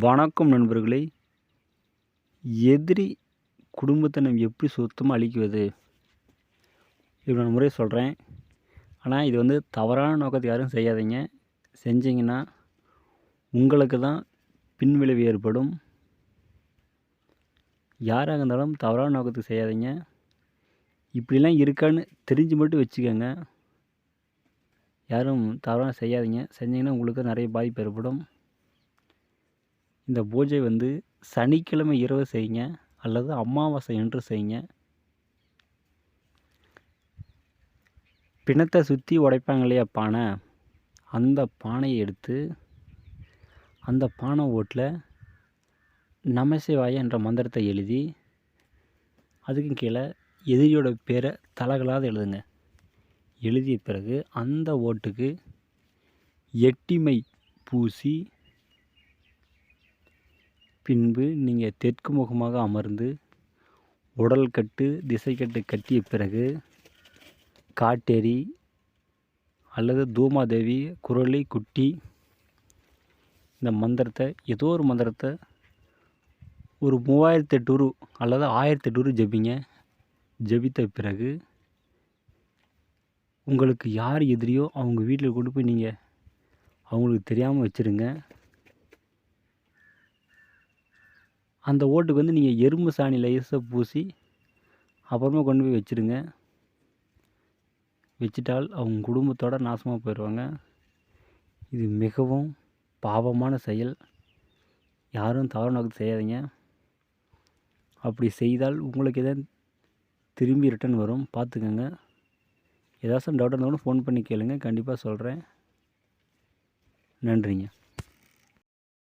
வணக்கம் நண்பர்களே. எதிரி குடும்பத்தை நம்ம எப்படி சுத்தமாக அழிக்குவது? இவ்வளோ முறை சொல்கிறேன். ஆனால் இது தவறான நோக்கத்துக்கு யாரும் செய்யாதீங்க. செஞ்சீங்கன்னா உங்களுக்கு தான் பின்விளைவு ஏற்படும். யாராக இருந்தாலும் தவறான நோக்கத்துக்கு செய்யாதீங்க. இப்படிலாம் இருக்கான்னு தெரிஞ்சு மட்டும் வச்சுக்கோங்க. யாரும் தவறாக செய்யாதீங்க. செஞ்சீங்கன்னா உங்களுக்கு நிறைய பாதிப்பு ஏற்படும். இந்த பூஜை சனிக்கிழமை இரவு செய்யுங்க, அல்லது அமாவாசை என்று செய்யுங்க. பிணத்தை சுற்றி உடைப்பாங்க இல்லையா பானை, அந்த பானையை எடுத்து அந்த பானை ஓட்டில் நமசிவாய என்ற மந்திரத்தை எழுதி அதுக்கு கீழே எதிரியோட பேரை தலகளாத எழுதுங்க. எழுதிய பிறகு அந்த ஓட்டுக்கு எட்டிமை பூசி பின்பு நீங்கள் தெற்கு முகமாக அமர்ந்து உடல் கட்டு திசை கட்டு கட்டிய பிறகு காட்டேரி அல்லது தூமாதேவி குரலி குட்டி இந்த மந்திரத்தை ஏதோ ஒரு மந்திரத்தை ஒரு 3008 அல்லது 1008 ஜபிங்க. ஜபித்த பிறகு உங்களுக்கு யார் எதிரியோ அவங்க வீட்டில் கொண்டு போய் நீங்கள் அவங்களுக்கு தெரியாமல் வச்சுருங்க. அந்த ஓட்டுக்கு நீங்கள் எறும்பு சாணி லேசாக பூசி அப்புறமா கொண்டு போய் வச்சுருங்க. வச்சிட்டால் அவங்க குடும்பத்தோட நாசமாக போயிடுவாங்க. இது மிகவும் பாவமான செயல். யாரும் தவறு நோக்கத்தை செய்யாதீங்க. அப்படி செய்தால் உங்களுக்கு எதாவது திரும்பி ரிட்டன் வரும், பார்த்துக்கோங்க. ஏதாச்சும் டவுட் இருந்தாலும் ஃபோன் பண்ணி கேளுங்க, கண்டிப்பாக சொல்கிறேன். நன்றிங்க.